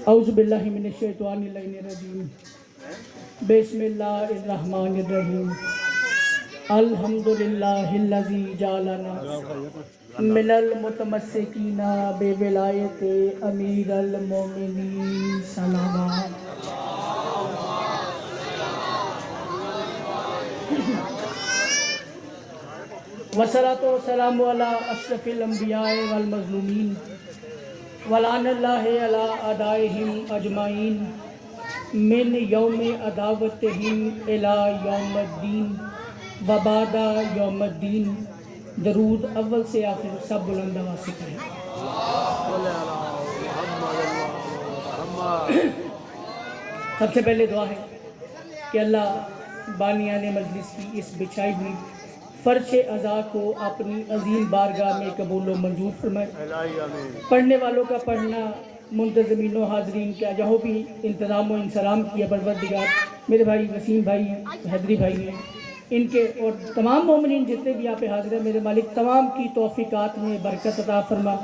اعوذ باللہ من الشیطان الرجیم بسم اللہ الرحمن الرحیم الحمدللہ الذی جعلنا من المتمسکین بولایت امیر المومنین صلوات والصلاۃ والسلام علی اشرف الانبیاء والمظلومین ولعن اللہ علی اعدائہم اجمعین من یوم عداوتہم الی یوم الدین وبعد یوم الدین۔ درود اول سے آخر سب بلند آواز سے کہیں۔ سب سے پہلے دعا ہے کہ اللہ بانیان مجلس کی اس بچھائی ہوئی فرش عزا کو اپنی عظیم بارگاہ میں قبول و منظور فرمائے۔ پڑھنے والوں کا پڑھنا، منتظمین و حاضرین کا جہاں بھی انتظام و انصرام کیا پروردگار، میرے بھائی وسیم بھائی حیدری بھائی ہیں، ان کے اور تمام مومنین جتنے بھی یہاں پہ حاضر ہیں، میرے مالک تمام کی توفیقات میں برکت عطا فرما۔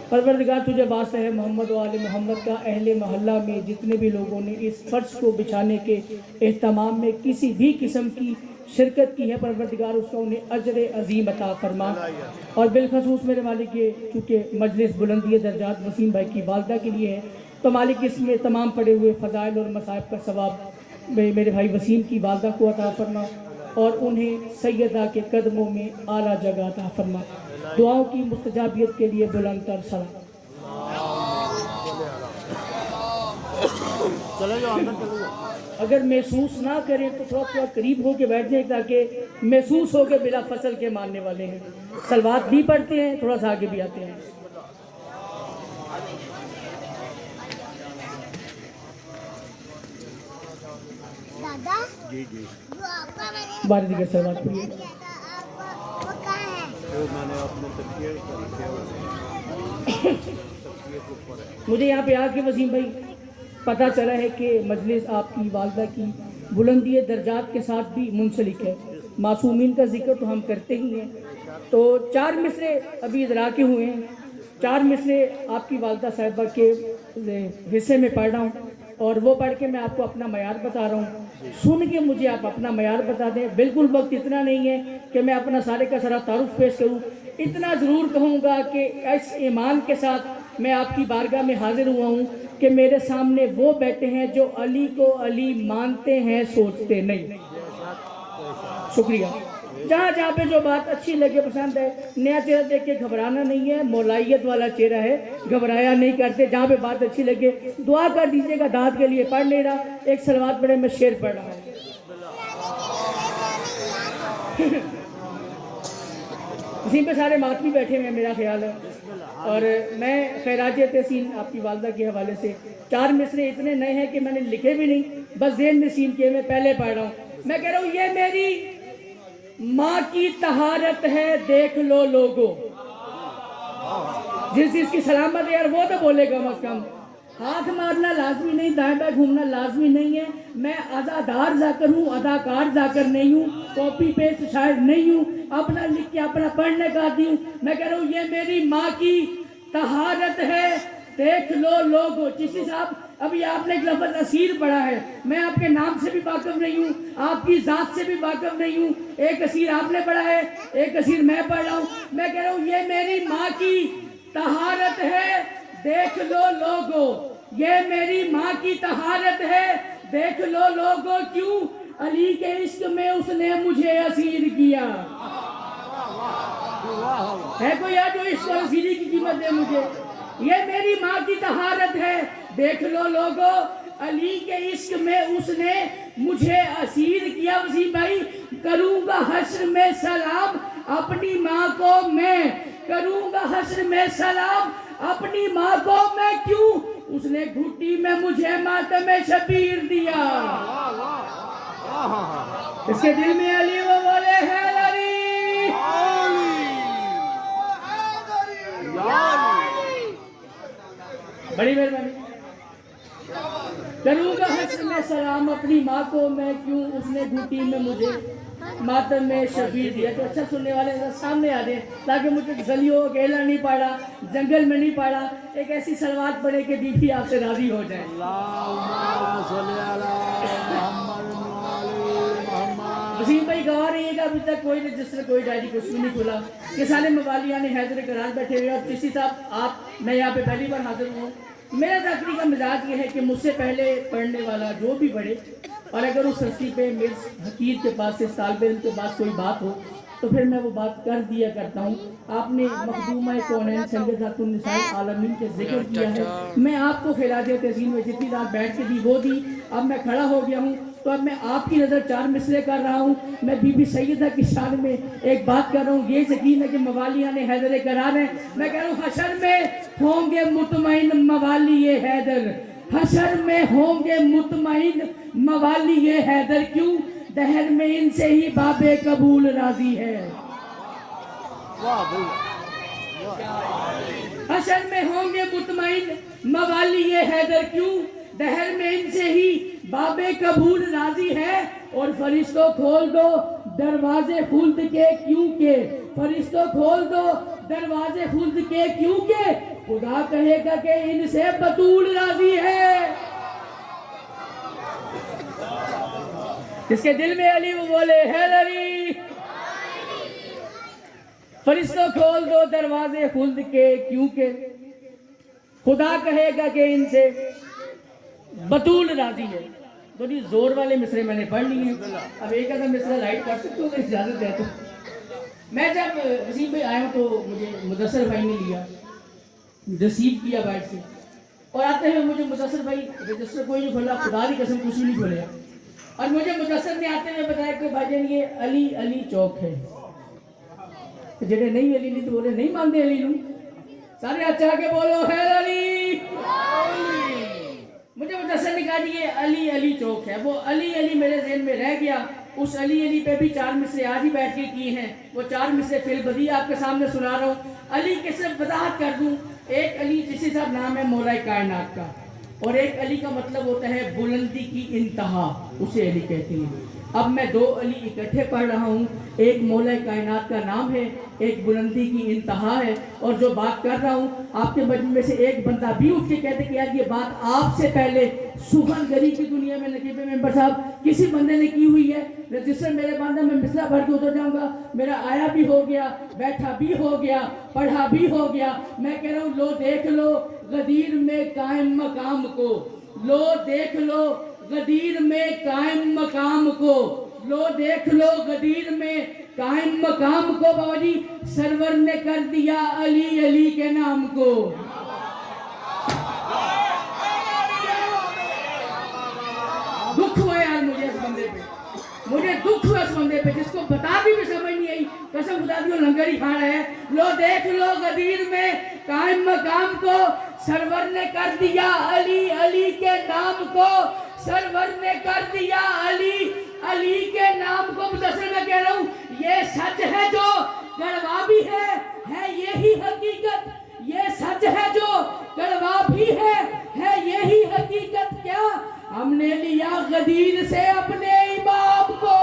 پروردگار تجھے واسطہ ہے محمد و آل محمد کا، اہل محلہ میں جتنے بھی لوگوں نے اس فرش کو بچھانے کے اہتمام میں کسی بھی قسم کی شرکت کی ہے، پروردگار اس کا انہیں اجر عظیم عطا فرما۔ اور بالخصوص میرے مالک یہ چونکہ مجلس بلندی درجات وسیم بھائی کی والدہ کے لیے ہے، تو مالک اس میں تمام پڑے ہوئے فضائل اور مصائب کا ثواب میرے بھائی وسیم کی والدہ کو عطا فرما اور انہیں سیدہ کے قدموں میں اعلیٰ جگہ عطا فرما۔ دعاؤں کی مستجابیت کے لیے بلند تر سلام۔ اگر محسوس نہ کریں تو تھوڑا قریب ہو کے بیٹھ جائیں تاکہ محسوس ہو کے بلا فصل کے ماننے والے ہیں۔ صلوات بھی پڑھتے ہیں، تھوڑا سا آگے بھی آتے ہیں۔ بارے دیگر صلوات پڑھیے۔ مجھے یہاں پہ آ کے وسیم بھائی پتہ چلا ہے کہ مجلس آپ کی والدہ کی بلندی درجات کے ساتھ بھی منسلک ہے۔ معصومین کا ذکر تو ہم کرتے ہی ہیں، تو 4 مصرے ابھی ادرا کے ہوئے ہیں، 4 مصرے آپ کی والدہ صاحبہ کے حصے میں پڑھ رہا ہوں اور وہ پڑھ کے میں آپ کو اپنا معیار بتا رہا ہوں، سن کے مجھے آپ اپنا معیار بتا دیں۔ بالکل وقت اتنا نہیں ہے کہ میں اپنا سارے کا سارا تعارف پیش کروں، اتنا ضرور کہوں گا کہ اس ایمان کے ساتھ میں آپ کی بارگاہ میں حاضر ہوا ہوں کہ میرے سامنے وہ بیٹھے ہیں جو علی کو علی مانتے ہیں، سوچتے نہیں۔ شکریہ۔ جہاں جہاں پہ جو بات اچھی لگے، پسند ہے، نیا چہرہ دیکھ کے گھبرانا نہیں ہے، مولائیت والا چہرہ ہے، گھبرایا نہیں کرتے۔ جہاں پہ بات اچھی لگے دعا کر دیجئے گا، داد کے لیے پڑھ نہیں رہا، ایک صلوات پڑھے، میں شعر پڑھ رہا ہوں۔ اسی پہ سارے ماتمی بیٹھے ہوئے ہیں میرا خیال ہے، اور میں خیراج تحسین آپ کی والدہ کے حوالے سے 4 مصرے اتنے نئے ہیں کہ میں نے لکھے بھی نہیں، بس ذہن نشین کیے، میں پہلے پڑھ رہا ہوں۔ میں کہہ رہا ہوں یہ میری ماں کی طہارت ہے، دیکھ لو لوگو۔ جس چیز کی سلامت ہے یار وہ تو بولے کم از کم۔ ہاتھ مارنا لازمی نہیں، دائیں بائیں گھومنا لازمی نہیں ہے۔ میں ادادار ذاکر ہوں، اداکار ذاکر نہیں ہوں، کاپی پیسٹ شاعر نہیں ہوں، اپنا لکھ کے اپنا پڑھنے کا عادی ہوں۔ میں کہہ رہا ہوں یہ میری ماں کی طہارت ہے، دیکھ لو لوگو۔ چشتی صاحب ابھی آپ نے ایک لفظ اسیر پڑھا ہے، میں آپ کے نام سے بھی واقف نہیں ہوں، آپ کی ذات سے بھی واقف نہیں ہوں۔ ایک اسیر آپ نے پڑھا ہے، ایک اسیر میں پڑھ رہا ہوں۔ میں کہہ رہا ہوں یہ میری ماں کی طہارت ہے، دیکھ لو لوگو۔ یہ میری ماں کی طہارت ہے، دیکھ لو لوگو۔ کیوں؟ علی کے عشق میں اس نے مجھے اسیر کیا۔ ہے کوئی یار جو عشق اور اسیری کی قیمت دے مجھے؟ یہ میری ماں کی طہارت ہے، دیکھ لو لوگو۔ علی کے عشق میں اس نے مجھے اسیر کیا۔ وسیم بھائی کروں گا حشر میں سلام اپنی ماں کو، میں کروں گا حشر میں سلام اپنی ماں کو میں، کیوں؟ اس نے گھٹی میں مجھے ماتم شبیر دیا۔ اس کے دل میں علی وہ بولے حیدری، بڑی مہربانی۔ کروں گا حشر میں سلام اپنی ماں کو میں، کیوں اس نے گھٹی میں مجھے ماتم میں شبیر دیا. تو اچھا سننے والے سامنے آ جائیں تاکہ مجھے گلیوں اکیلا نہیں پڑا، جنگل میں نہیں پڑا. ایک ایسی صلوات پڑھے کہ بی بی آپ سے راضی ہو جائے. وسیم بھائی گوا رہی ہے کہ ابھی تک کوئی رجسٹر کوئی ڈائری کچھ بھی نہیں کھلا. یہ سارے موالیان حیدر کرار بیٹھے ہوئے. اور چشتی صاحب میں یہاں پہ پہلی بار حاضر ہوں. میرا ذاکری کا مزاج یہ ہے کہ مجھ سے پہلے پڑھنے والا جو بھی پڑھے، اور اگر اس ہستی پہ مرز حقیر کے پاس سے طالب علم کے پاس کوئی بات ہو تو پھر میں وہ بات کر دیا کرتا ہوں. آپ نے مخدومہ کونین سیدۃ النساء العالمین کے ذکر کیا ہے. میں آپ کو خراج تعظیم میں جتنی رات بیٹھ کے دی وہ دی. اب میں کھڑا ہو گیا ہوں تو اب میں آپ کی نظر 4 مصرے کر رہا ہوں. میں بی بی سیدہ کی شان میں ایک بات کر رہا ہوں. یہ یقین ہے کہ موالیان حیدر کرار ہیں. میں کہہ رہا ہوں حشر میں ہوں گے مطمئن موالی حیدر، حشر میں ہوں گے مطمئن موالی حیدر، کیوں دہر میں ان سے ہی باب قبول راضی ہے. حشر میں ہوں گے مطمئن موالی حیدر، کیوں دہر میں ان سے ہی باب قبول راضی ہے. اور فرشتوں کھول دو دروازے خلد کے، کیونکہ فرشتوں کھول دو دروازے خلد کے، کیونکہ خدا کہے گا کہ ان سے بطول راضی ہے. جس کے دل میں علی وہ بولے حیدری. فرشتوں کھول دو دروازے خلد کے، کیونکہ خدا کہے گا کہ ان سے بطول راضی ہے. تو نہیں زور والے مصرے میں نے پڑھ لی ہیں. اب ایک آدھا مصرا لائٹ کر سکتے ہو اگر اجازت ہے تو. میں جب وسیم بھائی آیا ہوں تو مجھے مدثر بھائی نے لیا، ریسیو کیا باہر سے، اور آتے ہوئے مجھے مدثر بھائی رجسٹر کوئی نہیں کھولا، خدا کی قسم کچھ نہیں کھولیا. اور مجھے مدثر نے آتے ہوئے بتایا کہ بھائی جان یہ علی چوک ہے. جڑے نہیں علی نہیں تو بولے نہیں مانتے علی نو. سارے اچھا کے بولو خیر علی. مجھے مدثر نے کہا جی یہ علی چوک ہے. وہ علی میرے ذہن میں رہ گیا. اس علی پہ بھی 4 مصرے آج ہی بیٹھ کے کی ہیں. وہ 4 مصرے فی البدیہہ آپ کے سامنے سنا رہا ہوں. علی کے صرف وضاحت کر دوں. ایک علی جسی صاحب نام ہے مولا کائنات کا، اور ایک علی کا مطلب ہوتا ہے بلندی کی انتہا، اسے علی کہتے ہیں. اب میں 2 علی اکٹھے پڑھ رہا ہوں. ایک مولا کائنات کا نام ہے، ایک بلندی کی انتہا ہے. اور جو بات کر رہا ہوں آپ کے مجمع میں سے ایک بندہ بھی اٹھ کے کہتے کہ یار یہ بات آپ سے پہلے سخن گری کی دنیا میں نقیب ممبر صاحب کسی بندے نے کی ہوئی ہے. رجسٹر میرے باندھا میں مصرع بھر کے اتر جاؤں گا. میرا آیا بھی ہو گیا، بیٹھا بھی ہو گیا، پڑھا بھی ہو گیا. میں کہہ رہا ہوں لو دیکھ لو غدیر میں قائم مقام کو، لو دیکھ لو غدیر میں قائم مقام کو، لو دیکھ لو غدیر میں قائم مقام کو. بابا جی سرور نے کر دیا علی کے نام کو. دکھ ہوا یار مجھے اس بندے پہ، مجھے دکھ ہوا اس بندے پہ جس کو بتا بھی سمجھ نہیں آئی. قسم خدا دی لنگر ہی کھا رہا ہے. لو دیکھ لو غدیر میں قائم مقام کو، سرور نے کر دیا علی کے نام کو، سرور نے کر دیا علی کے نام کو. مدثر میں کہہ رہا ہوں یہ سچ ہے جو کڑوا بھی ہے یہی حقیقت. یہ سچ ہے جو کڑوا بھی ہے یہی حقیقت. کیا ہم نے لیا غدیر سے اپنے امام کو.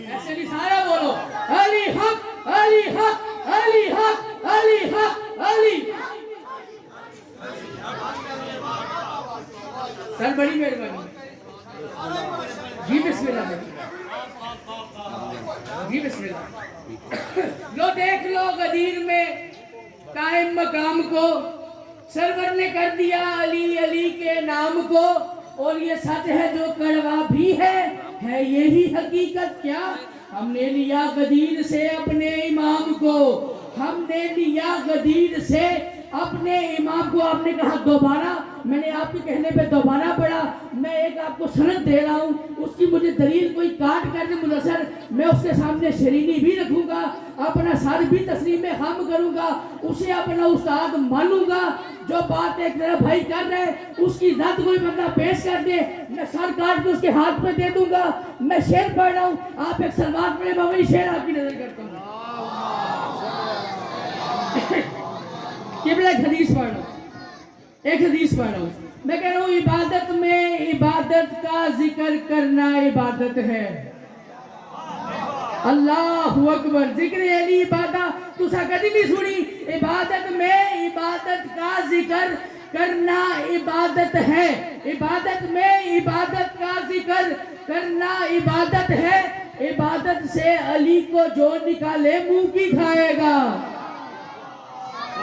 ایسے نہیں سارا بولو علی حق علی حق علی حق علی حق علی. سر بڑی مہربانی جی بسم اللہ جی بسم اللہ. لو دیکھ لو غدیر میں قائم مقام کو، سرور نے کر دیا علی کے نام کو. اور یہ سچ ہے جو کڑوا بھی ہے یہی حقیقت. کیا ہم نے لیا غدیر سے اپنے امام کو، ہم نے لیا غدیر سے اپنے امام کو. آپ نے کہا دوبارہ، میں نے آپ کے کہنے پہ دوبارہ پڑھا. میں ایک آپ کو سند دے رہا ہوں، اس کی مجھے دلیل کوئی کاٹ کر دے مدثر، میں اس کے سامنے شرینی بھی رکھوں گا، اپنا سر بھی تسلیم خم کروں گا، اسے اپنا استاد مانوں گا. جو بات ایک میرا بھائی کر رہا ہے اس کی ذات کوئی بندہ پیش کر دے میں سر کاٹ کے اس کے ہاتھ پہ دے دوں گا. میں شعر پڑھ رہا ہوں، آپ ایک سلوات پڑھیں. بابا جی شعر آپ کی نظر کرتا ہوں. قبلہ ایک حدیث پڑھ رہا ہوں، ایک حدیث پڑھ رہا ہوں، میں کہہ رہا ہوں عبادت میں عبادت کا ذکر کرنا عبادت ہے۔ اللہ اکبر، ذکر علی عبادت تو سا کدی بھی سنی؟ عبادت میں عبادت کا ذکر کرنا عبادت ہے، عبادت میں عبادت کا ذکر کرنا عبادت ہے، عبادت سے علی کو جو نکالے منہ کی کھائے گا۔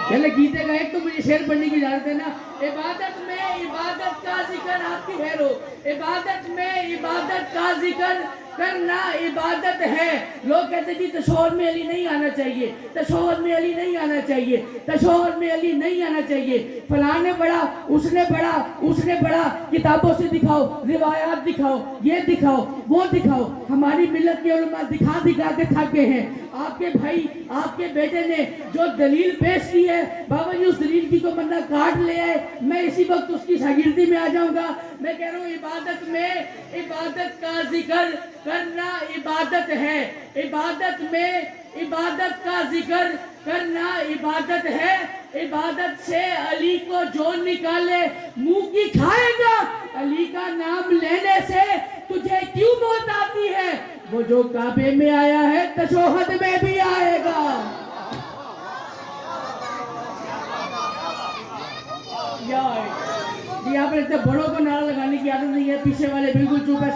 چلے گیتے کا ایک تو مجھے شعر پڑھنے کی اجازت ہے نا۔ عبادت میں عبادت کا ذکر، آپ کی خیر ہو، عبادت میں عبادت کا ذکر کرنا عبادت ہے۔ لوگ کہتے ہیں جی تشہور میں علی نہیں آنا چاہیے، تشہور میں علی نہیں آنا چاہیے، تشہور میں علی نہیں آنا چاہیے، فلاں نے پڑھا، اس نے پڑھا، اس نے پڑھا، کتابوں سے دکھاؤ، روایات دکھاؤ، یہ دکھاؤ، وہ دکھاؤ۔ ہماری ملت کے علماء دکھا دکھا کے تھک گئے ہیں۔ آپ کے بھائی، آپ کے بیٹے نے جو دلیل پیش کی ہے، بابا جی اس دلیل کی کو بندہ کاٹ لے آئے، میں اسی وقت اس کی شاگردی میں آ جاؤں گا۔ میں کہہ رہا ہوں عبادت میں عبادت کا ذکر کرنا عبادت ہے، عبادت میں عبادت کا ذکر کرنا عبادت ہے، عبادت سے علی کو جو نکالے منہ کی کھائے گا۔ علی کا نام لینے سے تجھے کیوں موت آتی ہے؟ وہ جو کعبے میں آیا ہے تشہد میں بھی آئے گا۔ یہ آپ نے اتنے بڑوں کو نعرہ لگانے کی عادت نہیں ہے، پیچھے والے بالکل چپ ہے۔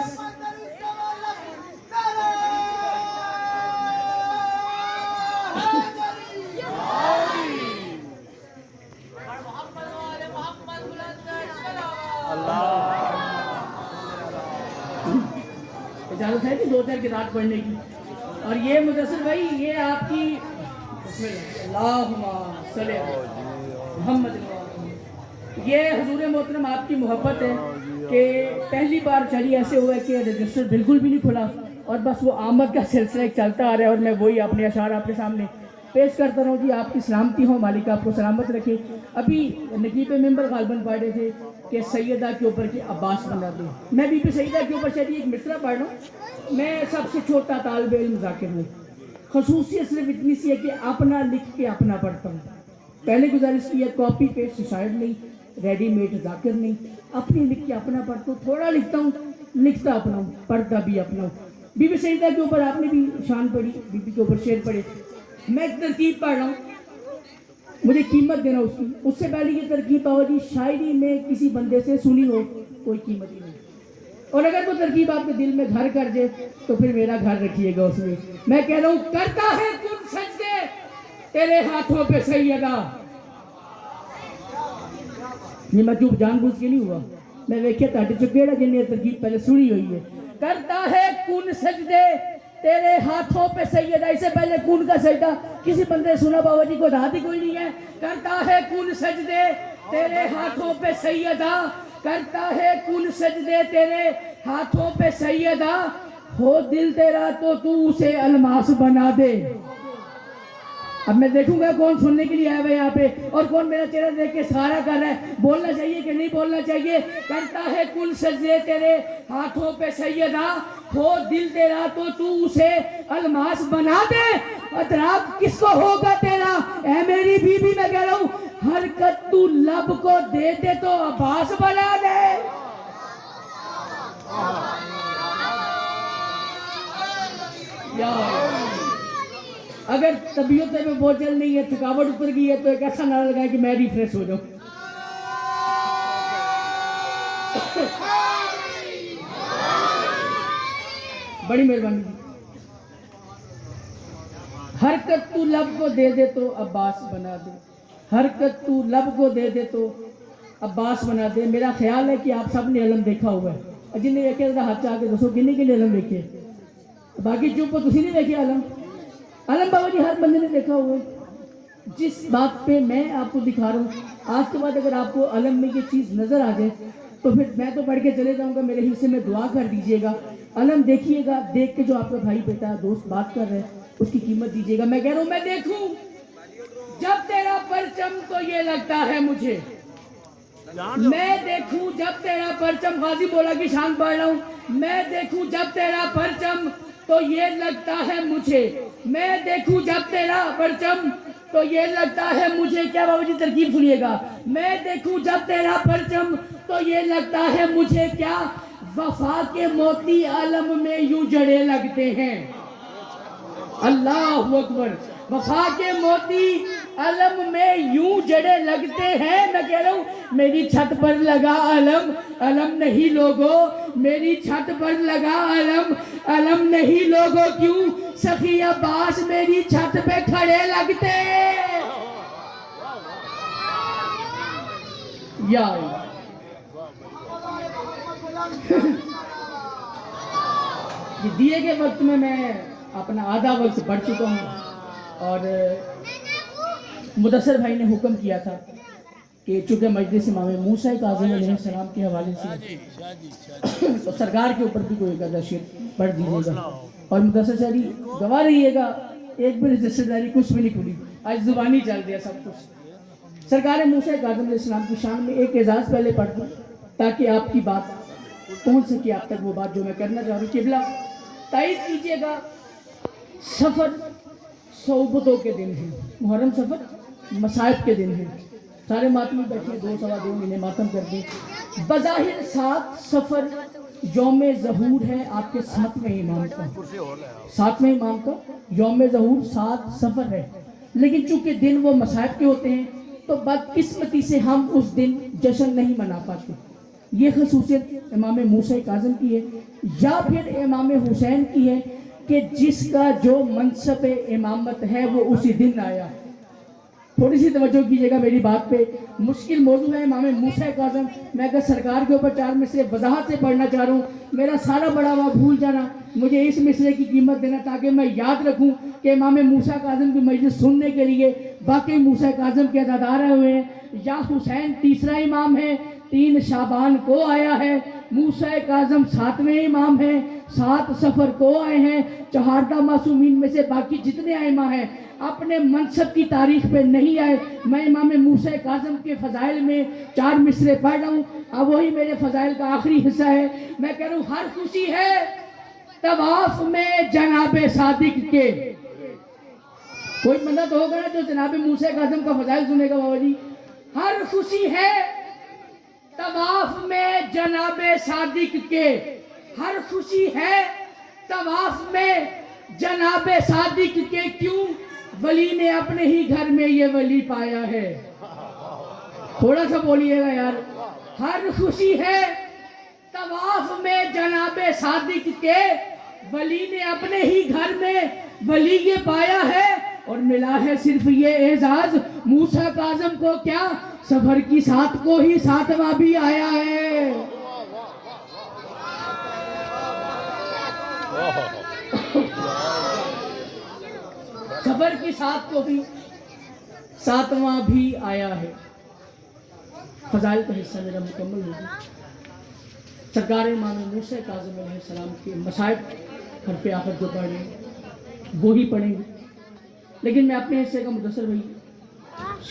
اجازت ہے کہ دو چار کتاب پڑھنے کی؟ اور یہ مدثر بھائی، یہ آپ کی بسم اللہ اللہم صلی محمد، یہ حضور محترم آپ کی محبت ہے کہ پہلی بار چلی ایسے ہوا ہے کہ رجسٹر بالکل بھی نہیں کھلا اور بس وہ آمد کا سلسلہ چلتا آ رہا ہے، اور میں وہی اپنے اشعار آپ کے سامنے پیش کرتا رہوں۔ جی آپ کی سلامتی ہو، مالک آپ کو سلامت رکھے۔ ابھی نقیب ممبر غالباً پڑھ رہے تھے کہ سیدہ کے اوپر کی عباس بنا دے۔ میں بھی سیدہ کے اوپر شاید ایک مصرع پڑھ رہا ہوں۔ میں سب سے چھوٹا طالب علم ذاکر ہوں، خصوصیت صرف اتنی سی ہے کہ اپنا لکھ کے اپنا پڑھتا ہوں۔ پہلے گزارش کی ہے، کاپی پیسٹ شاعر نہیں، ریڈی میڈ ذاکر نہیں، اپنی لکھ کے اپنا پڑھتا ہوں، تھوڑا لکھتا ہوں، لکھتا اپنا ہوں، پڑھتا بھی اپنا ہوں۔ بی بی سیدہ کے اوپر آپ نے بھی شان پڑھی، بی بی کے اوپر شعر پڑھے۔ میں ایک ترکیب پڑھ رہا ہوں، مجھے قیمت دینا اس کی۔ اس سے پہلے یہ ترکیب پاؤ جی، شاعری میں کسی بندے سے سنی ہو کوئی قیمت ہی نہیں، اور اگر وہ ترکیب آپ کے دل میں گھر کر جائے تو پھر میرا گھر رکھیے گا اس میں۔ میں کہہ رہا ہوں کرتا ہے کن سجدے تیرے ہاتھوں پہ سیدہ۔ یہ میں چوپ جان بوجھ کے نہیں ہوا، میں ویکھے تاٹے چکیڑا جن نے ترکیب پہلے سنی ہوئی ہے۔ کرتا ہے کن سجدے تیرے ہاتھوں پہ سیدہ، اس سے پہلے کن کا سجدہ کسی بندے سنا بابا جی کو دھات ہی کوئی نہیں ہے۔ کرتا ہے کن سجدے تیرے ہاتھوں پہ سیدہ، کرتا ہے کن سجدے تیرے ہاتھوں پہ سیدہ، ہو دل تیرا تو اسے الماس بنا دے۔ اب میں دیکھوں گا کون سننے کے لیے آیا ہے یہاں پہ، اور کون میرا چہرہ دیکھ کے سہارا کر رہا ہے، بولنا چاہیے کہ نہیں بولنا چاہیے۔ کرتا ہے کل سجدے تیرے ہاتھوں پہ سیدہ، ہو دل تیرا تو اسے الماس بنا دے۔ ادراک کس کو ہوگا تیرا اے میری بی بی، میں کہہ رہا ہوں حرکت تو لب کو دے دے تو عباس بنا دے۔ اگر طبیعت میں بوجھل نہیں ہے، تھکاوٹ اتر گئی ہے، تو ایک ایسا نعرہ لگائے کہ میں ریفریش ہو جاؤں۔ بڑی مہربانی۔ حرکت تو لب کو دے دے تو عباس بنا دے، حرکت تو لب کو دے دے تو عباس بنا دے۔ میرا خیال ہے کہ آپ سب نے علم دیکھا ہوا ہے، جن نے دیکھے ہاتھ چاہ کے دسو کنے کے علم دیکھے، باقی چپ تسی نہیں دیکھے علم؟ علم بابا جی ہر بندے نے دیکھا ہوا ہے۔ جس بات پہ میں آپ کو دکھا رہا ہوں، آج کے بعد اگر آپ کو علم میں یہ چیز نظر آ جائے تو پھر میں تو پڑھ کے چلے جاؤں گا، میرے حصے میں دعا کر دیجئے گا۔ علم دیکھیے گا، دیکھ کے جو آپ کا بھائی بیٹا دوست بات کر رہے ہیں اس کی قیمت دیجئے گا۔ میں کہہ رہا ہوں میں دیکھوں جب تیرا پرچم تو یہ لگتا ہے مجھے، میں دیکھوں جب تیرا پرچم، غازی مولا کی شان پڑھ رہا ہوں، میں دیکھوں جب تیرا پرچم تو یہ لگتا ہے مجھے، میں دیکھوں جب تیرا پرچم تو یہ لگتا ہے مجھے کیا بابا جی ترکیب سنیے گا، میں دیکھوں جب تیرا پرچم تو یہ لگتا ہے مجھے کیا وفا کے موتی عالم میں یوں جڑے لگتے ہیں. اللہ اکبر. وفا کے موتی علم میں یوں جڑے لگتے ہیں. میں کہہ رہا ہوں میری چھت پر لگا علم، علم نہیں لوگو، میری چھت پر لگا علم، علم نہیں لوگو، کیوں سخی عباس میری چھت پہ کھڑے لگتے. یا دیے کے وقت میں اپنا آدھا وقت پڑھ چکا ہوں، اور مدثر بھائی نے حکم کیا تھا کہ چونکہ مجلس امام موسیٰ کاظم علیہ السلام کے حوالے سے تو سرکار کے اوپر بھی کوئی ایک آدھا شعر پڑھ دیجیے گا. اور مدثر شاہی گواہ رہیے گا، ایک بھی رجسٹر داری کچھ بھی نہیں کھلی، آج زبانی چل دیا سب کچھ. سرکار موسیٰ کاظم علیہ السلام کی شان میں ایک اعزاز پہلے پڑھ دوں تاکہ آپ کی بات پہنچ سکے آپ تک، وہ بات جو میں کرنا چاہ رہا ہوں. قبلہ تائید کیجئے گا، سفر صحبتوں کے دن ہیں، محرم سفر مصائب کے دن ہیں. سارے ماتمی بیٹھے 2-2.5 مہینے ماتم کر دیں. بظاہر 7 سفر یوم ظہور ہے آپ کے 7ویں امام کا، 7ویں امام کا یوم ظہور 7 سفر ہے. لیکن چونکہ دن وہ مصائب کے ہوتے ہیں تو بدقسمتی سے ہم اس دن جشن نہیں منا پاتے. یہ خصوصیت امام موسیٰ کاظم کی ہے یا پھر امام حسین کی ہے کہ جس کا جو منصب امامت ہے وہ اسی دن آیا. تھوڑی سی توجہ کیجئے گا میری بات پہ، مشکل موضوع ہے امام موسیٰ کاظم. میں اگر سرکار کے اوپر 4 مصرے وضاحت سے پڑھنا چاہ رہا ہوں، میرا سارا بڑا ہوا بھول جانا، مجھے اس مصرے کی قیمت دینا تاکہ میں یاد رکھوں کہ امام موسیٰ کاظم کی مجلس سننے کے لیے باقی موسیٰ کاظم کے عزادار آئے ہوئے ہیں. یا حسین تیسرا امام ہے، 3 شعبان کو آیا ہے. موسیٰ کاظم 7ویں امام ہیں، 7 سفر کو آئے ہیں. چہاردہ معصومین میں سے باقی جتنے ائمہ ہیں اپنے منصب کی تاریخ پہ نہیں آئے. میں امام موسیٰ کاظم کے فضائل میں 4 مصرے پڑھ رہا ہوں، اب وہی میرے فضائل کا آخری حصہ ہے. میں کہہ رہا ہوں ہر خوشی ہے طواف میں جناب صادق کے. کوئی بندہ تو ہوگا نا جو جناب موسیٰ کاظم کا فضائل سنے گا. بابا جی ہر خوشی ہے طواف میں جناب صادق کے، ہر خوشی ہے طواف میں جناب صادق کے، کیوں ولی نے اپنے ہی گھر میں یہ ولی پایا ہے. تھوڑا سا بولیے گا یار. ہر خوشی ہے طواف میں جناب صادق کے، ولی نے اپنے ہی گھر میں ولی یہ پایا ہے. اور ملا ہے صرف یہ اعزاز موسیٰ کاظم کو، کیا سفر کی 7 کو ہی 7واں بھی آیا ہے. سفر کی 7 کو بھی 7واں بھی آیا ہے. فضائل کا حصہ میرا مکمل ہو گیا. سرکار امام موسیٰ کاظم علیہ السلام کے مصائب حرف آخر جو پڑھ رہے ہیں وہی پڑھیں گے. لیکن میں اپنے حصے کا مدثر بھائی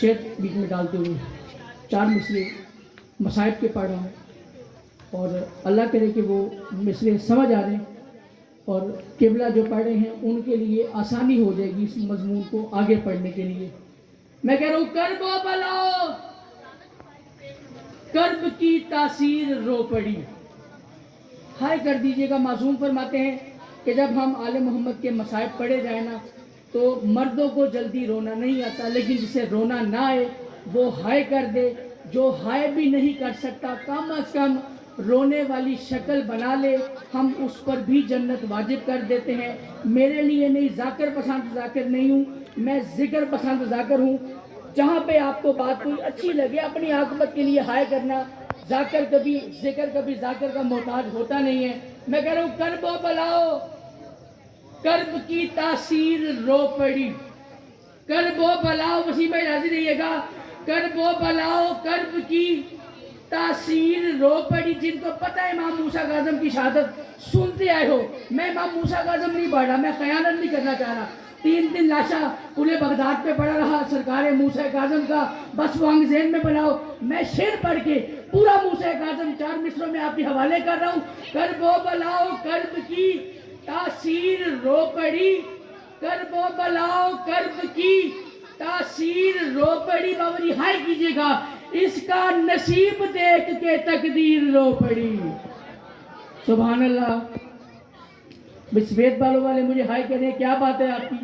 شعر بیچ میں ڈالتے ہوئے 4 مصرے مصائب کے پڑھ رہا ہوں، اور اللہ کرے کہ وہ مصرے سمجھ آ رہے ہیں اور قبلہ جو پڑھ رہے ہیں ان کے لیے آسانی ہو جائے گی اس مضمون کو آگے پڑھنے کے لیے. میں کہہ رہا ہوں کرب و بلاؤ کرب کی تاثیر رو پڑی. ہائے کر دیجئے گا. معصوم فرماتے ہیں کہ جب ہم آل محمد کے مصائب پڑھے جائیں نا تو مردوں کو جلدی رونا نہیں آتا، لیکن جسے رونا نہ آئے وہ ہائے کر دے. جو ہائے بھی نہیں کر سکتا کم از کم رونے والی شکل بنا لے، ہم اس پر بھی جنت واجب کر دیتے ہیں. میرے لیے نہیں، ذاکر پسند ذاکر نہیں ہوں میں، ذکر پسند ذاکر ہوں. جہاں پہ آپ کو بات کوئی اچھی لگے اپنی عاقبت کے لیے ہائے کرنا. ذاکر کبھی ذکر کبھی ذاکر کا محتاج ہوتا نہیں ہے. میں کہہ رہا ہوں کرب و بلاؤ کرب کی تاثیر رو پڑی. کرب و بلاؤ وسیم بھائی حاضر رہیے گا. کرب و بلاؤ کرب کی تاثیر رو پڑی. جن کو پتہ ہے امام موسیٰ کاظم کی شہادت سنتے آئے ہو، میں امام موسیٰ کاظم نہیں پڑھ رہا، میں خیانت نہیں کرنا چاہ رہا. 3 دن لاشا پورے بغداد پہ پڑا رہا سرکار موسیٰ کاظم کا، بس وہ انگ ذہن میں بناؤ. میں شعر پڑھ کے پورا موسیٰ کاظم 4 مصروں میں آپ کے حوالے کر رہا ہوں. کرب و بلاؤ کرب کی تاثیر رو پڑی. کرب و بلاؤ کرب کی تاثیر تاثیر رو پڑی. بابا جی ہائے کیجئے گا. اس کا نصیب دیکھ کے تقدیر رو پڑی. سبحان اللہ. سفید بالوں والے مجھے ہائے کہنے کیا بات ہے آپ کی.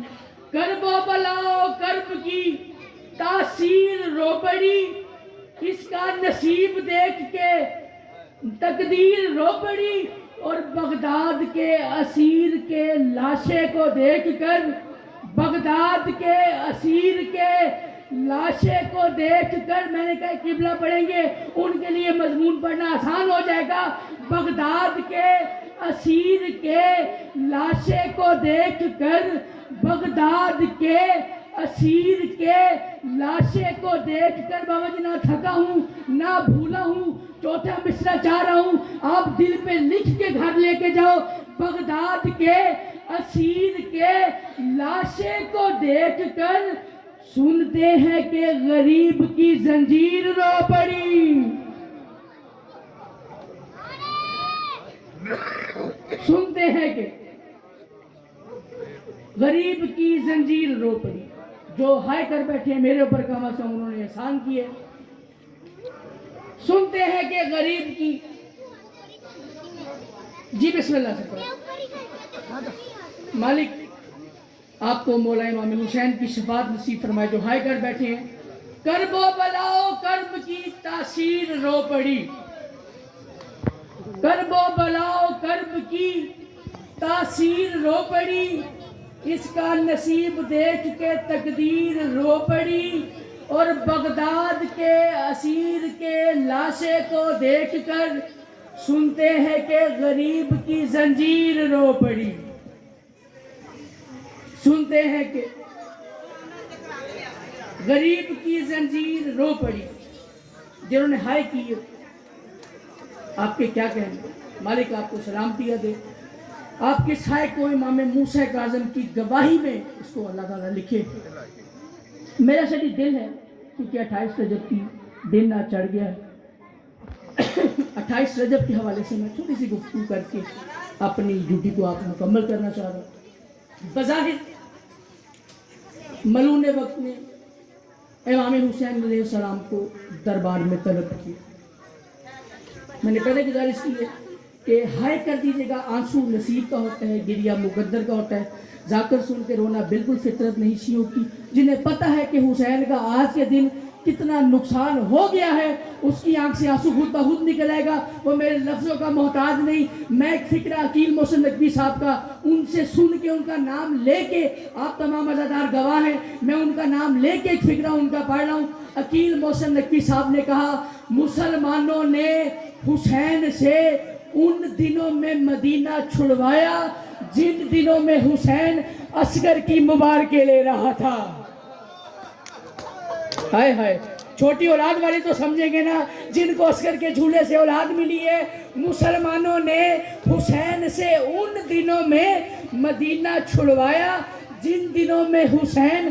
کرب و بلاؤ کرب کی تاثیر رو پڑی. اس کا نصیب دیکھ کے تقدیر رو پڑی. اور بغداد کے اسیر کے لاشے کو دیکھ کر بغداد کے اسیر کے لاشے کو دیکھ کر میں نے کہا قبلہ پڑھیں گے ان کے لیے مضمون پڑھنا آسان ہو جائے گا. بغداد کے اسیر کے لاشے کو دیکھ کر بغداد کے اسیر کے لاشے کو دیکھ کر بابا جی نہ تھکا ہوں نہ بھولا ہوں. چوتھا مصرع چاہ رہا ہوں آپ دل پہ لکھ کے گھر لے کے جاؤ. بغداد کے اسیر کے لاشے کو دیکھ کر سنتے ہیں کہ غریب کی زنجیر رو پڑی. سنتے ہیں کہ غریب کی زنجیر رو پڑی. جو ہائے کر بیٹھے ہیں میرے اوپر کم از کم انہوں نے احسان کیے. سنتے ہیں کہ غریب کی. جی بسم اللہ سے پڑھو. مالک آپ کو مولا امام حسین کی شفاعت نصیب فرمائے جو ہائے کر بیٹھے ہیں. کرب و بلاؤ کرب کی تاثیر رو پڑی. کرب و بلاؤ کرب کی تاثیر رو پڑی. اس کا نصیب دیکھ کے تقدیر رو پڑی. اور بغداد کے اسیر کے لاشے کو دیکھ کر سنتے ہیں کہ غریب کی زنجیر رو پڑی. سنتے ہیں کہ غریب کی زنجیر رو پڑی. جنہوں نے ہائے کی آپ کے کیا کہنے. مالک آپ کو سلامتی دے. آپ کے سائے کو امام موسیٰ کاظم کی گواہی میں اس کو اللہ تعالیٰ لکھے. میرا شدید دل ہے کیونکہ 28 رجب کی دن آج چڑھ گیا ہے. 28 رجب کے حوالے سے میں چھوٹی سی گفتگو کر کے اپنی ڈیوٹی کو آپ مکمل کرنا چاہ رہا ہوں. بظاہر ملون وقت میں امام حسین علیہ السلام کو دربار میں طلب کیا. میں نے پہلے گزارش کی ہے کہ ہائے کر دیجئے گا. آنسو نصیب کا ہوتا ہے, گریہ مقدر کا ہوتا ہے. ذاکر سن کے رونا بالکل فطرت نہیں شیعوں کی. جنہیں پتہ ہے کہ حسین کا آج کے دن کتنا نقصان ہو گیا ہے اس کی آنکھ سے آنسو خود بخود نکل آئے گا. وہ میرے لفظوں کا محتاج نہیں. میں ایک فکرہ عقیل محسن نقوی صاحب کا ان سے سن کے ان کا نام لے کے آپ تمام عزادار گواہ ہیں میں ان کا نام لے کے ایک فکرہ ان کا پڑھ رہا ہوں. عقیل محسن نقوی صاحب نے کہا مسلمانوں نے حسین سے ان دنوں میں مدینہ چھڑوایا جن دنوں میں حسین اصغر کی مبارکیں لے رہا تھا. ہائے ہائے چھوٹی اولاد والے تو سمجھیں گے نا جن کو اصغر کے جھولے سے اولاد ملی ہے. مسلمانوں نے حسین سے ان دنوں میں مدینہ چھڑوایا جن دنوں میں حسین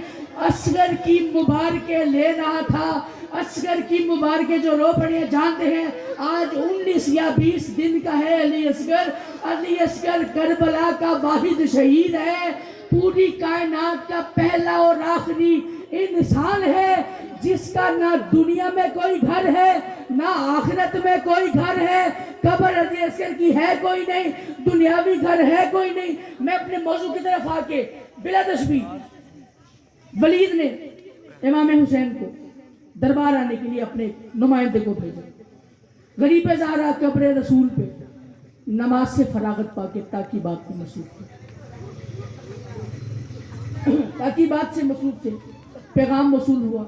اصغر کی مبارکیں لے رہا تھا. اصغر کی مبارکیں جو رو پڑے جانتے ہیں آج 19 یا 20 دن کا ہے. علی اصغر علی اصغر کربلا کا واحد شہید ہے. پوری کائنات کا پہلا اور آخری انسان ہے جس کا نہ دنیا میں کوئی گھر ہے نہ آخرت میں کوئی گھر ہے. قبر علی اصغر کی ہے کوئی نہیں, دنیاوی گھر ہے کوئی نہیں. میں اپنے موضوع کی طرف آ کے بلا تشبیہ ولید نے امام حسین کو دربار آنے کے لیے اپنے نمائندے کو بھیجا. غریب زہرا قبر رسول پہ نماز سے فراغت پا کے تاکہ بات کو مصروف تھے تاکہ بات سے مصروف تھے. پیغام وصول ہوا.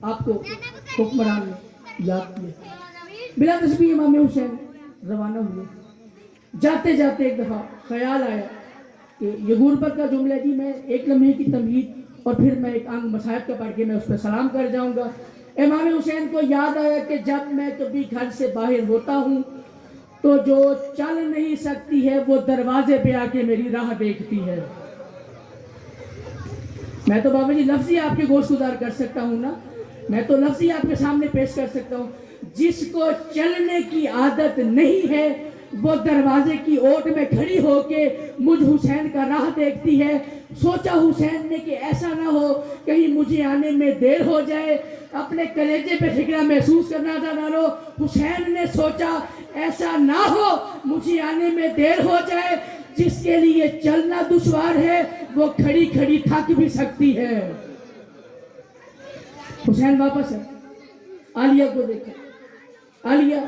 آپ کو حکمران نے یاد کیا. بلا تشبیہ امام حسین روانہ ہوئے. جاتے جاتے ایک دفعہ خیال آیا کہ یہ غربت کا جملہ جی میں ایک لمحے کی تمہید اور پھر میں ایک انگ مصائب کا پڑھ کے میں اس پہ سلام کر جاؤں گا. امام حسین کو یاد آیا کہ جب میں کبھی گھر سے باہر ہوتا ہوں تو جو چل نہیں سکتی ہے وہ دروازے پہ آ کے میری راہ دیکھتی ہے. میں تو بابا جی لفظی آپ کے گوشت گزار کر سکتا ہوں نا. میں تو لفظی آپ کے سامنے پیش کر سکتا ہوں. جس کو چلنے کی عادت نہیں ہے وہ دروازے کی اوٹ میں کھڑی ہو کے مجھ حسین کا راہ دیکھتی ہے. سوچا حسین نے کہ ایسا نہ ہو کہیں مجھے آنے میں دیر ہو جائے. اپنے کلیجے پہ فکرہ محسوس کرنا تھا ڈالو. حسین نے سوچا ایسا نہ ہو مجھے آنے میں دیر ہو جائے. جس کے لیے چلنا دشوار ہے وہ کھڑی کھڑی تھک بھی سکتی ہے. حسین واپس ہے. عالیہ کو دیکھا. عالیہ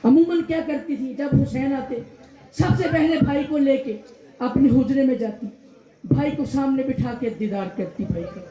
عموماً کیا کرتی تھی جب حسین آتے سب سے پہلے بھائی کو لے کے اپنے حجرے میں جاتی, بھائی کو سامنے بٹھا کے دیدار کرتی بھائی کا.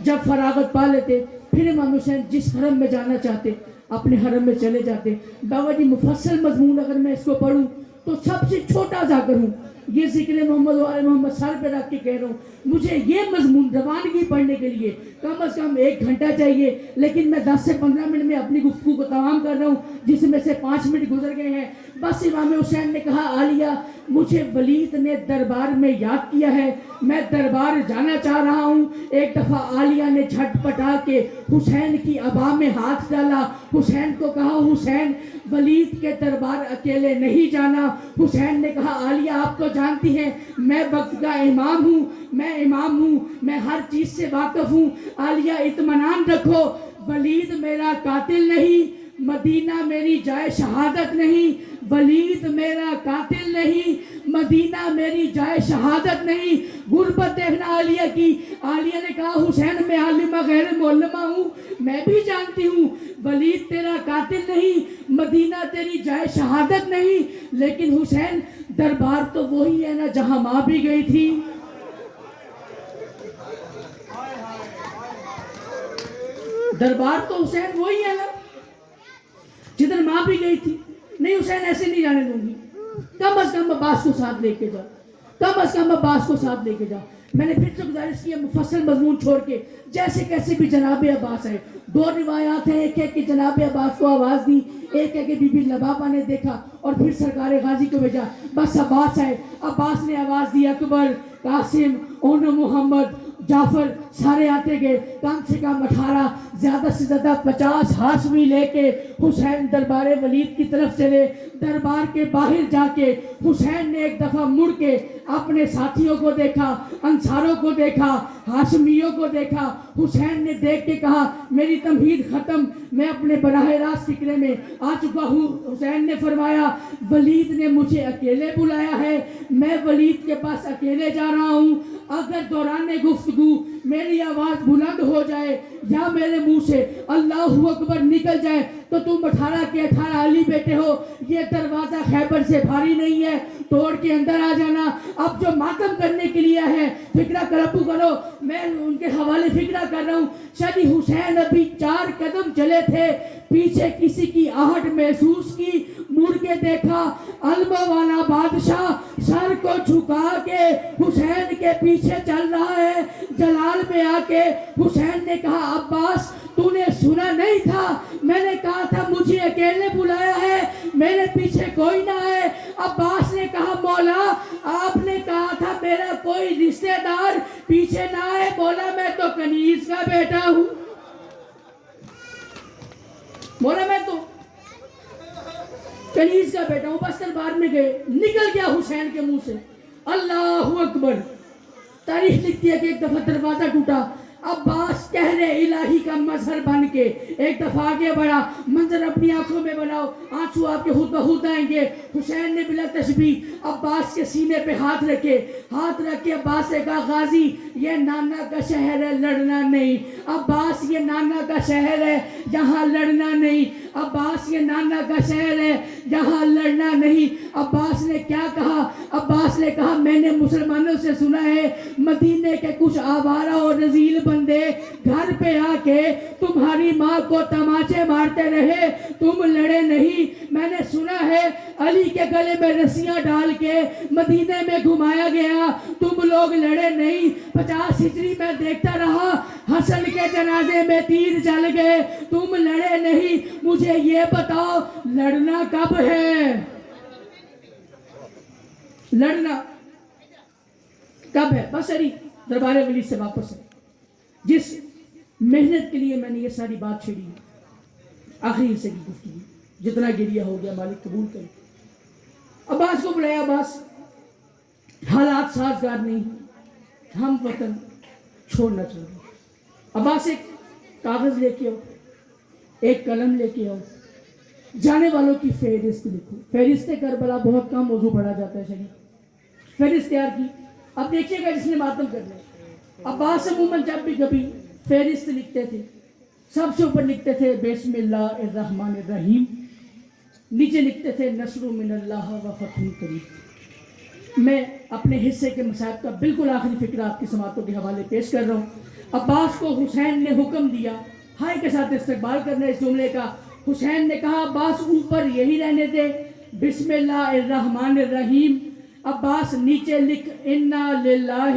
جب فراغت پا لیتے پھر امام حسین جس حرم میں جانا چاہتے اپنے حرم میں چلے جاتے. بابا جی مفصل مضمون اگر میں اس کو پڑھوں تو سب سے چھوٹا جا کر ہوں. یہ ذکر محمد و آل محمد سر پہ رکھ کے کہہ رہا ہوں. مجھے یہ مضمون روانگی پڑھنے کے لیے کم از کم 1 گھنٹہ چاہیے, لیکن میں 10 سے 15 منٹ میں اپنی گفتگو کو تمام کر رہا ہوں, جس میں سے 5 منٹ گزر گئے ہیں. بس امام حسین نے کہا عالیہ مجھے ولید نے دربار میں یاد کیا ہے, میں دربار جانا چاہ رہا ہوں. ایک دفعہ عالیہ نے جھٹ پٹا کے حسین کی عبا میں ہاتھ ڈالا. حسین کو کہا حسین ولید کے دربار اکیلے نہیں جانا. حسین نے کہا عالیہ آپ تو جانتی ہیں میں وقت کا امام ہوں, میں ہر چیز سے واقف ہوں. عالیہ اطمینان رکھو, ولید میرا قاتل نہیں, مدینہ میری جائے شہادت نہیں. ولید میرا قاتل نہیں, مدینہ میری جائے شہادت نہیں. غربت دیکھنا عالیہ کی. عالیہ نے کہا حسین میں عالمہ غیر معلمہ ہوں, میں بھی جانتی ہوں ولید تیرا قاتل نہیں, مدینہ تیری جائے شہادت نہیں, لیکن حسین دربار تو وہی ہے نا جہاں ماں بھی گئی تھی. دربار تو حسین وہی ہے نا جدھر ماں بھی گئی تھی. نہیں حسین ایسے نہیں جانے دوں گی, کم از کم عباس کو ساتھ لے کے جاؤ, کم از کم عباس کو ساتھ لے کے جاؤ. میں نے پھر سے گزارش کی مفصل مضمون چھوڑ کے جیسے کیسے بھی جناب عباس ہے. 2 روایات ہیں, ایک ہے کہ جناب عباس کو آواز دی, ایک ہے کہ بی بی لبابہ نے دیکھا اور پھر سرکار غازی کو بھیجا. بس عباس ہے. عباس نے آواز دی اکبر, قاسم, اون محمد, جعفر سارے آتے گئے. کم سے کم 18 زیادہ سے زیادہ 50 ہاشمی لے کے حسین دربار ولید کی طرف چلے. دربار کے باہر جا کے حسین نے ایک دفعہ مڑ کے اپنے ساتھیوں کو دیکھا, انصاروں کو دیکھا, ہاشمیوں کو دیکھا. حسین نے دیکھ کے کہا میری تمہید ختم, میں اپنے براہ راست فکرے میں آ چکا ہوں. حسین نے فرمایا ولید نے مجھے اکیلے بلایا ہے, میں ولید کے پاس اکیلے جا رہا ہوں. اگر دوران گفتگو میری آواز بلند ہو جائے یا میرے منہ سے اللہ اکبر نکل جائے تو تم 18 کے 18 علی بیٹے ہو, یہ دروازہ خیبر سے بھاری نہیں ہے, توڑ کے اندر آ جانا. اب جو ماتم کرنے کے لیے ہے فکرہ کرو, میں ان کے حوالے فکرہ کر رہا ہوں. شاید حسین ابھی 4 قدم چلے تھے, پیچھے کسی کی آہٹ محسوس کی, مڑ کے دیکھا علمہ والا بادشاہ سر کو جھکا کے حسین کے پیچھے چل رہا ہے. جلال میں آ کے حسین نے کہا عباس تو نے سنا نہیں تھا, میں نے کہا تھا مجھے اکیلے بلایا ہے, میرے پیچھے کوئی نہ ہے. عباس نے کہا مولا آپ نے کہا تھا میرا کوئی رشتہ دار پیچھے نہ ہے. مولا میں تو کنیز کا بیٹا ہوں, مولا میں تو کنیز کا بیٹا ہوں. بس دربار میں گئے, نکل گیا حسین کے منہ سے اللہ اکبر. تاریخ لکھتی ہے کہ ایک دفعہ دروازہ ٹوٹا, عباس کہر الہی کا مظہر بن کے ایک دفعہ آگے بڑھا. منظر اپنی آنکھوں میں بناؤ, آنسو آپ کے خود بخود آئیں گے. حسین نے بلا تشبیہ عباس کے سینے پہ ہاتھ رکھ کے عباس سے کہا غازی یہ نانا کا شہر ہے لڑنا نہیں. عباس یہ نانا کا شہر ہے یہاں لڑنا نہیں. عباس یہ نانا کا شہر ہے یہاں لڑنا نہیں. عباس نے کیا کہا؟ عباس نے کہا میں نے مسلمانوں سے سنا ہے مدینے کے کچھ آوارہ اور رذیل بندے گھر پہ آ کے تمہاری ماں کو تماچے مارتے رہے, تم لڑے نہیں. میں نے سنا ہے علی کے گلے میں رسیاں ڈال کے مدینے میں گھمایا گیا, تم لوگ لڑے نہیں. 50 ہجری میں دیکھتا رہا حسن کے جنازے میں تیر چل گئے, تم لڑے نہیں. مجھے یہ بتاؤ لڑنا کب ہے, لڑنا کب ہے؟ بس علی دربار ولید سے واپس ہے. جس محنت کے لیے میں نے یہ ساری بات چھیڑی, آخری حصے کی گفتگو, جتنا گریہ ہو گیا مالک قبول کرے. عباس کو بلایا، عباس حالات سازگار نہیں، ہم وطن چھوڑنا چاہ رہے ہیں۔ عباس ایک کاغذ لے کے آؤ، ایک قلم لے کے آؤ، جانے والوں کی فہرست لکھو۔ فہرست کربلا بہت کم موضوع پڑھا جاتا ہے شریف، فہرست تیار کی۔ اب دیکھیے گا جس نے ماتم کرنا ہے، عباس عموماً جب بھی کبھی فہرست لکھتے تھے سب سے اوپر لکھتے تھے بسم اللہ الرحمن الرحیم، نیچے لکھتے تھے نصر من اللہ و فتح قریب۔ میں اپنے حصے کے مصائب کا بالکل آخری فکرہ آپ کی سماعتوں کے حوالے پیش کر رہا ہوں۔ عباس کو حسین نے حکم دیا ہائے کے ساتھ استقبال کرنا اس جملے کا۔ حسین نے کہا عباس اوپر یہی رہنے دے بسم اللہ الرحمن الرحیم، عباس نیچے لکھ انا للہ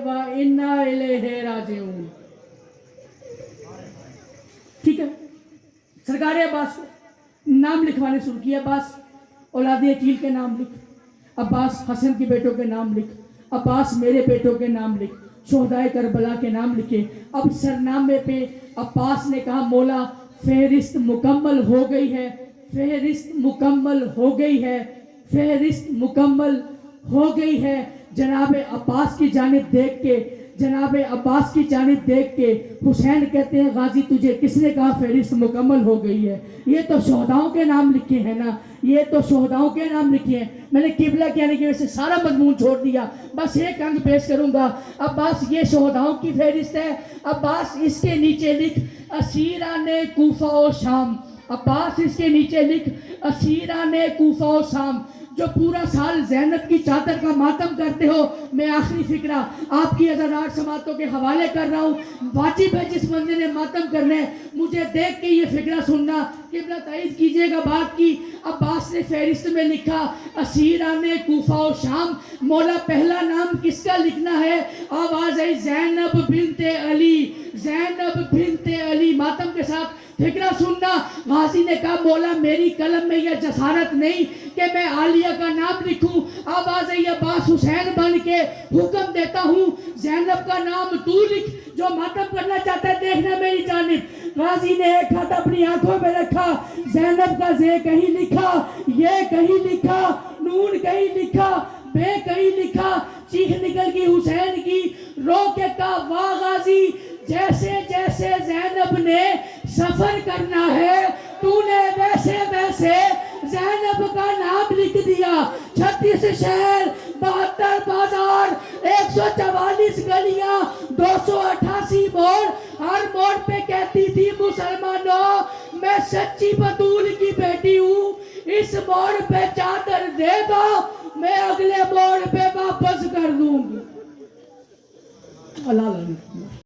و انا الیہ راجعون۔ ٹھیک ہے، سرکار عباس کو نام لکھوانے شروع کیا۔ عباس اولاد عقیل کے نام لکھ، عباس حسن کے بیٹوں کے نام لکھ، عباس میرے بیٹوں کے نام لکھ، شہدائے کربلا کے نام لکھے۔ اب سرنامے پہ عباس نے کہا مولا فہرست مکمل ہو گئی ہے، فہرست مکمل ہو گئی ہے، فہرست مکمل ہو گئی ہے۔ جناب عباس کی جانب دیکھ کے، جناب عباس کی جانب دیکھ کے حسین کہتے ہیں غازی تجھے کس نے کہا فہرست مکمل ہو گئی ہے؟ یہ تو شہداؤں کے نام لکھے ہیں نا، یہ تو شہداؤں کے نام لکھے ہیں۔ میں نے قبلہ کہنے کی وجہ سے سارا مضمون چھوڑ دیا، بس ایک انگ پیش کروں گا۔ عباس یہ شہداؤں کی فہرست ہے، عباس اس کے نیچے لکھ اسیران کوفہ و شام، عباس اس کے نیچے لکھ اسیران کوفہ و شام جو پورا سال زینب کی چادر کا ماتم کرتے ہو۔ میں آخری فکرہ آپ کی عزادار سماعتوں کے حوالے کر رہا ہوں۔ واجب ہے جس بندے نے ماتم کرنے مجھے دیکھ کے یہ فکرہ سننا، قبلہ تائید کیجئے گا بات کی۔ عباس نے فہرست میں لکھا اسیران کوفہ و شام، مولا پہلا نام کس کا لکھنا ہے؟ آواز ہے زینب بنت علی، زینب بنت علی۔ ماتم کے ساتھ فکرہ سننا۔ غازی نے کہا مولا میری قلم میں یہ جسارت نہیں کہ میں عالیہ کا نام لکھوں۔ آواز ہے عباس حسین بن کے حکم دیتا ہوں زینب کا نام تو لکھ، جو ماتم کرنا چاہتا ہے دیکھنا میری جانب۔ غازی نے ایک ہاتھ اپنی آنکھوں میں رکھا، زینب کا زے کہیں لکھا، یہ کہیں لکھا، نون کہیں لکھا، بے کہیں لکھا۔ چیخ نکل گئی حسین کی، رو کے کہا واہ غازی جیسے جیسے زینب نے سفر کرنا ہے تو نے ویسے ویسے زینب کا نام لکھ دیا۔ 36 شہر، 72 بازار، 144 گلیاں، 288 موڑ، ہر موڑ پہ کہتی تھی مسلمانوں میں سچی بطول کی بیٹی ہوں، اس موڑ پہ چادر دے دو میں اگلے موڑ پہ واپس کر دوں گی۔ اللہ